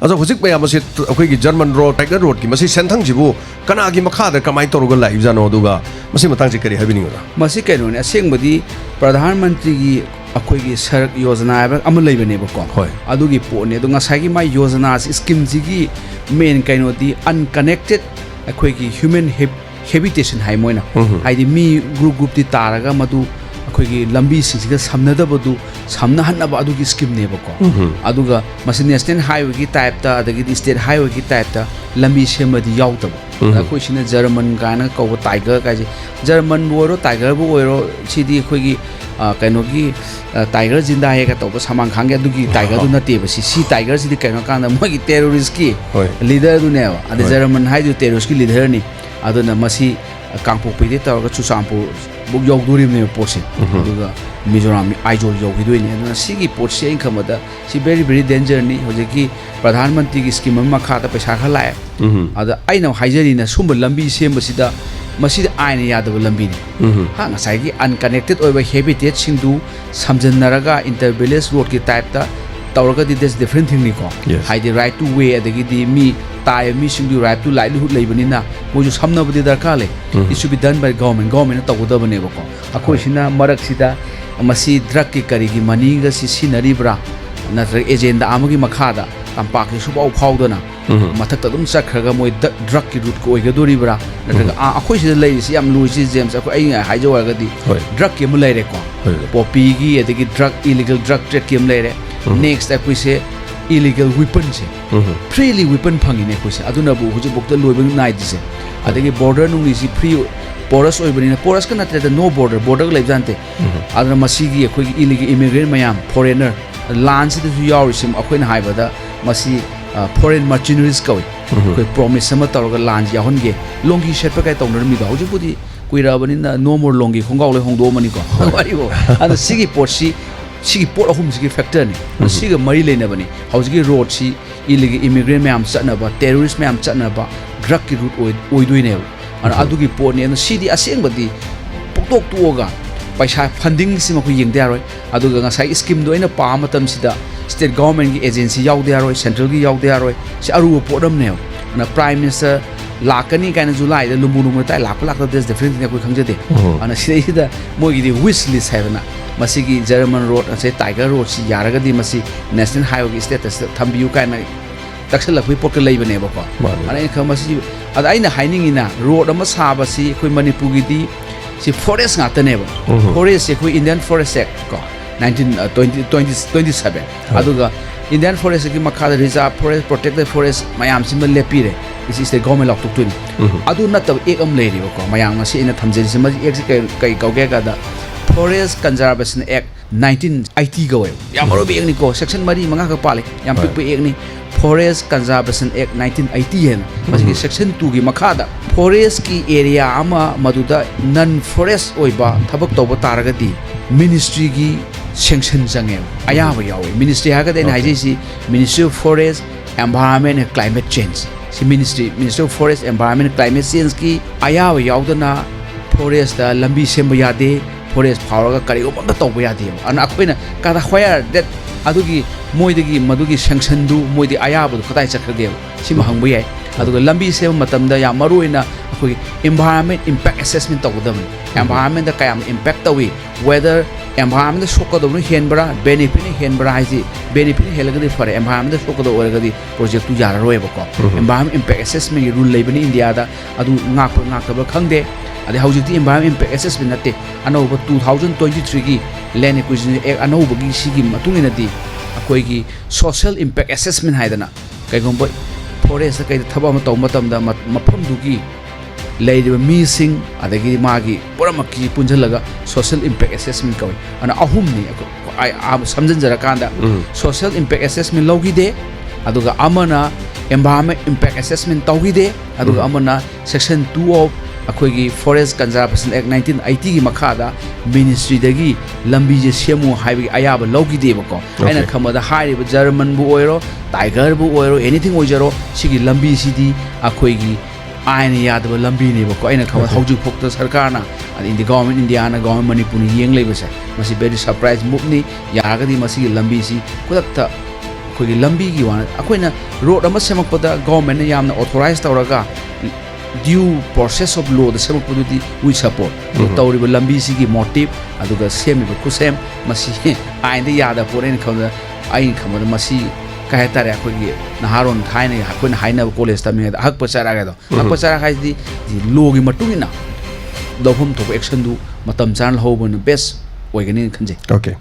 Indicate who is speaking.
Speaker 1: Also, Husik by Amasit, a German road, Tiger Road, Masi Santangibu, Kanagi Makada, Kamai Toruga, Zano Duga, Masimatansi happening.
Speaker 2: Masikanon, a sing body, Pradhan Mantri, a quick Sir Yosana, Amaleva neighbor. Adugi Pone, Dungasagi, my Yosanas, Skimzigi, main kind of the unconnected, a quick human habitation Haimona. I the me group the Taraga Madu. ꯑꯩꯈꯣꯏꯒꯤ ꯂꯝꯕꯤꯁꯤꯡꯁꯤꯒ ꯁꯝꯅꯗꯕꯗꯨ ꯁꯝꯅꯍꯟꯅꯕ ꯑꯗꯨꯒꯤ ꯁ꯭ꯀꯤꯝꯅꯦꯕꯀꯣ ꯑꯗꯨꯒ ꯃꯁꯤ national ꯍꯥꯏꯋꯦꯒꯤ ꯇꯥꯏꯞꯇ ꯑꯗꯒꯤꯗꯤ state ꯍꯥꯏꯋꯦꯒꯤ ꯇꯥꯏꯞꯇ ꯂꯝꯕꯤ ꯁꯦꯝꯕꯗꯤ ꯌꯥꯎꯗꯕ ꯑꯩꯈꯣꯏꯁꯤꯅ ꯖꯔꯃꯟ ꯀꯥꯏꯅ ꯀꯧꯕ ꯇꯥꯏꯒꯔ ꯀꯥꯏꯁꯦ ꯖꯔꯃꯟꯕꯨ ꯑꯣꯏꯔꯣ ꯇꯥꯏꯒꯔꯕꯨ ꯑꯣꯏꯔꯣ ꯁꯤꯗꯤ ꯑꯩꯈꯣꯏꯒꯤ ꯀꯩꯅꯣꯒꯤ ꯇꯥꯏꯒꯔ ꯖꯤꯟꯗꯥꯍꯦꯒ ꯇꯧꯕ ꯁꯃꯥꯡꯈꯥꯡꯒꯤ ꯑꯗꯨꯒꯤ ꯇꯥꯏꯒꯔꯗꯨ ꯅꯠꯇꯦꯕ ꯁꯤ ꯇꯥꯏꯒꯔꯁꯤꯗꯤ ꯀꯩꯅꯣ ꯀꯥꯟꯗ ꯃꯣꯏꯒꯤ ꯇꯦꯔꯣꯔꯤꯁꯀꯤ ꯂꯤꯗꯔꯗꯨꯅꯦꯕ ꯑꯗꯩ ꯖꯔꯃꯟ ꯍꯥꯏꯗꯨ ꯇꯦꯔꯣꯔꯤꯁꯀꯤ ꯂꯤꯗꯔꯅꯤ ꯑꯗꯨꯅ ꯃꯁꯤ ꯀꯥꯡꯄꯣꯛꯄꯤꯗꯩ ꯇꯧꯔꯒ ꯆꯨꯔꯆꯥꯟꯄꯨꯔ ꯌꯧꯗꯣꯔꯤꯕꯅꯦꯕ ꯄꯣꯠꯁꯦ ꯑꯗꯨꯒ ꯃꯤꯖꯣꯔꯥꯝ ꯑꯥꯏꯖꯣꯜ ꯌꯧꯈꯤꯗꯣꯏꯅꯦ ꯑꯗꯨꯅ ꯁꯤꯒꯤ ꯄꯣꯠꯁꯦ ꯑꯩꯅ ꯈꯟꯕꯗ ꯁꯤ ꯚꯦꯔꯤ ꯚꯦꯔꯤ ꯗꯦꯟꯖꯔꯅꯤ ꯍꯧꯖꯤꯛꯀꯤ ꯄ꯭ꯔꯙꯥꯟ ꯃꯟꯇ꯭ꯔꯤꯒꯤ ꯁ꯭ꯀꯤꯝ ꯑꯃ ꯃꯈꯥꯗ ꯄꯩꯁꯥ ꯈꯔ ꯂꯥꯛꯑꯦ ꯑꯗ ꯑꯩꯅ ꯍꯥꯏꯖꯔꯤꯅ ꯁꯨꯝꯕ ꯂꯝꯕꯤ ꯁꯦꯝꯕꯁꯤꯗ ꯃꯁꯤꯗꯤ ꯑꯥꯏꯟꯅ ꯌꯥꯗꯕ ꯂꯝꯕꯤꯅꯤ ꯉꯁꯥꯏꯒꯤ ꯑꯟꯀꯅꯦꯛꯇꯦꯗ ꯑꯣꯏꯕ ꯍꯦꯕꯤꯇꯦꯠꯁꯤꯡꯗꯨ ꯁꯝꯖꯟꯅꯔꯒ ꯏꯟꯇꯔ ꯚꯤꯂꯦꯖ ꯔꯣꯗꯀꯤ ꯇꯥꯏꯞꯇ ꯇꯧꯔꯒꯗꯤ ꯗꯦꯠꯁ ꯗꯤꯐꯔꯦꯟ ꯊꯤꯡꯅꯤꯀꯣ ꯍꯥꯏꯗꯤ ꯔꯥꯏꯠ ꯇꯨ ꯋꯦ ꯑꯗꯒꯤꯗꯤ ꯃꯤ ꯇꯥꯏꯕ ꯃꯤꯁꯤꯡꯗꯨ ꯔꯥꯏꯠ ꯇꯨ ꯂꯥꯏꯚꯂꯤꯍꯨꯗ ꯂꯩꯕꯅꯤꯅ ꯃꯣꯏꯁꯨ ꯁꯝꯅꯕꯗꯤ ꯗꯔꯀꯥꯔ ꯂꯩ ꯏꯠ ꯁꯨꯗ ꯕꯤ ꯗꯟ ꯕꯥꯏ ꯒꯚꯔꯟꯃꯦꯟꯅ ꯇꯧꯒꯗꯕꯅꯦꯕꯀꯣ ꯑꯩꯈꯣꯏꯁꯤꯅ ꯃꯔꯛꯁꯤꯗ ꯃꯁꯤ ꯗ꯭ꯔꯒꯀꯤ ꯀꯔꯤꯒꯤ ꯃꯅꯤꯒ ꯁꯤꯖꯤꯟꯅꯔꯤꯕ꯭ꯔꯥ ꯅꯠꯇ꯭ꯔꯒ ꯑꯦꯖꯦꯟꯗꯥ ꯑꯃꯒꯤ ꯃꯈꯥꯗ ꯇꯝꯄꯥꯛꯀꯤ ꯁꯨꯐꯥꯎ ꯐꯥꯎꯗꯅ ꯃꯊꯛꯇ ꯑꯗꯨꯝ ꯆꯠꯈ꯭ꯔꯒ ꯃꯣꯏ ꯗ꯭ꯔꯒꯀꯤ ꯔꯨꯠꯀ ꯑꯣꯏꯒꯗꯣꯔꯤꯕ꯭ꯔꯥ ꯅꯠꯇ꯭ꯔꯒ ꯑꯩꯈꯣꯏꯁꯤꯗ ꯂꯩꯔꯤꯁꯤ ꯌꯥꯝ ꯂꯨꯏꯁꯤ ꯖꯦꯝꯁ ꯑꯩꯈꯣꯏ ꯑꯩꯅ ꯍꯥꯏꯖꯧ ꯍꯥꯏꯔꯒꯗꯤ ꯗ꯭ꯔꯒꯀꯤ ꯑꯃ ꯂꯩꯔꯦꯀꯣ ꯄꯣꯄꯤꯒꯤ ꯑꯗꯒꯤ ꯏꯂꯤꯒꯦꯜ ꯗ꯭ꯔꯒ ꯇ꯭ꯔꯦꯗꯀꯤ ꯑꯃ ꯂꯩꯔꯦ ꯅꯦꯛꯁ ꯑꯩꯈꯣꯏꯁꯦ illegal weapons freely weapon phangine koise aduna bu hujik bokta loiba naidise adagi border nungni si free porous oibani porous ka natre no border ga leibjante aduna masigi khoi illegal immigrant mayam foreigner land si du yaurisim akoina haibada masi foreign mercenaries kawi koi promise sama tawga land yahonge longi shetpa kai tawner mi da hujik budi kuirabani na no more longi khongaw le hongdo mani ko waribo ana sigi porsi sigi port ahum sigi factor ni siga mari leinabani hausigi road si illegal immigrant mayam chatnaba terrorist mayam chatnaba drug ki route oidoine ana adugi port ni ana sidi asengbadi poktok tuoga paisa funding sima ko yengde aroi aduga ngasai scheme do ina pa matam sida state government ki agency yaude aroi central gi yaude aroi si aru port am ne ana prime minister lakani kaina July da lumunu tai lak this different ne ko khangjade ana sida mogi di wish list haibana masigi German road ase tiger road si yaragadi masi national highway status thambiu kaina taksalakwi pokka leibane bako ana kha masi ada aina hainingina road ama saba si khoi manipur gi di si forest ngata ne ba forest se khoi Indian Forest Act ko 1927 aduga Indian Forest ki makha reserve forest protected forest mayam sim lepire isi state government lok tuk tuni adu natab ek am leiri bako mayam ngasi ina thamjeri sim ek kai kauge ga da Forest Conservation Act 1980 go yamaro be ekni ko section mari manga ka pale yam pik pe ekni Forest Conservation Act 1980 hen masi section 2 gi makada forest ki area ama maduda non forest oiba thabak toba taragadi ministry gi sanction jange ayaba yawe ministry haga den haiji si Ministry of Forest Environment and Climate Change si Ministry of Forest Environment and Climate Change ki ayaba yaudana forest da lambi semba yade forest power ga kari umam to boya di ana akoina kada khoyar that adugi moidagi madugi sanction du moidi ayabu khatai chakhage sima hangbu yai aduga lambi se matamda ya maruina akoi environment impact assessment tawdam environment da kayam impact tawi whether environment shokodo no henbra benefit henbra haji benefit helagadi for environment shokodo oragadi project tu yara roeba ko environment impact assessment rule leibani India da adu ngak ba khangde ade hojikti environment impact assessment nate anova 2023 gi land acquisition act anova gi sigi matungina di akoi gi social impact assessment haidana kai gomba forest kai thaba ma taw matam da mafam du gi leidiba missing adagi magi puramaki punjalaga social impact assessment kawai ana ahum ni ai samjan jara kanda social impact assessment logi de aduga amana environment impact assessment tawgi de aduga amana section 2 of अखोगी Forest Conservation Act 1980 की मखादा ministry दगी लंबी जे सेमु हाइबी अयाब लौगी देबको आइना खमदा हाइबो German बु ओइरो tiger बु ओइरो anything ओइजरो सिगी लंबी सिदी अखोगी आइन यादब लंबी नेबको आइना खम हौजु फोक्ता सरकारना इन द गवर्नमेंट इंडिया ना गवर्नमेंट मणिपुर येंग लेबसे मसी वेरी सरप्राइज मूव नि यागदी मसी लंबी सी कुदक्ता ꯑꯩꯈꯣꯏꯒꯤ ꯂꯝꯕꯤꯒꯤ ꯋꯥ ꯑꯩꯈꯣꯏꯅ ꯔꯣꯗ ꯑꯃ ꯁꯦꯝꯃꯛꯄꯗ ꯒꯣꯚꯔꯟꯃꯦꯟꯠꯅ ꯌꯥꯝꯅ ꯑꯣꯊꯣꯔꯥꯏꯖ ꯇꯧꯔꯒ ꯗ꯭ꯌꯨ ꯄ꯭ꯔꯣꯁꯦꯁ ꯑꯣꯐ ꯂꯣꯗ ꯁꯦꯝꯃꯛꯄꯗꯨꯗꯤ ꯋꯤ ꯁꯄꯣꯔꯠ ꯇꯧꯔꯤꯕ ꯂꯝꯕꯤꯁꯤꯒꯤ ꯃꯣꯇꯤꯞ ꯑꯗꯨꯒ ꯁꯦꯝꯃꯤꯕ ꯈꯨꯠꯁꯦꯝ ꯃꯁꯤ ꯑꯥꯏꯟꯗ ꯌꯥꯗꯕ ꯄꯣꯠ ꯑꯩꯅ ꯈꯟꯕꯗ ꯃꯁꯤ ꯀꯩ ꯍꯥꯏꯇꯥꯔꯦ ꯑꯩꯈꯣꯏꯒꯤ ꯅꯍꯥꯔꯣꯟ ꯊꯥꯏꯅ ꯑꯩꯈꯣꯏꯅ ꯍꯥꯏꯅꯕ ꯀꯣꯂꯦꯖ ꯇꯝꯃꯤꯉꯩꯗ ꯑꯍꯛꯄ ꯆꯔꯥꯛ ꯍꯥꯏꯗꯣ ꯑꯍꯛꯄ ꯆꯔꯥꯛ ꯍꯥꯏꯁꯤꯗꯤ ꯂꯣꯒꯤ ꯃꯇꯨꯡ ꯏꯟꯅ ꯂꯧꯐꯝ ꯊꯣꯛꯄ ꯑꯦꯛꯁꯟꯗꯨ ꯃꯇꯝ ꯆꯥꯅ ꯂꯧꯍꯧꯕꯅ ꯕꯦꯁ ꯑꯣꯏꯒꯅꯤꯅ ꯈꯟꯖꯩ
Speaker 1: Okay.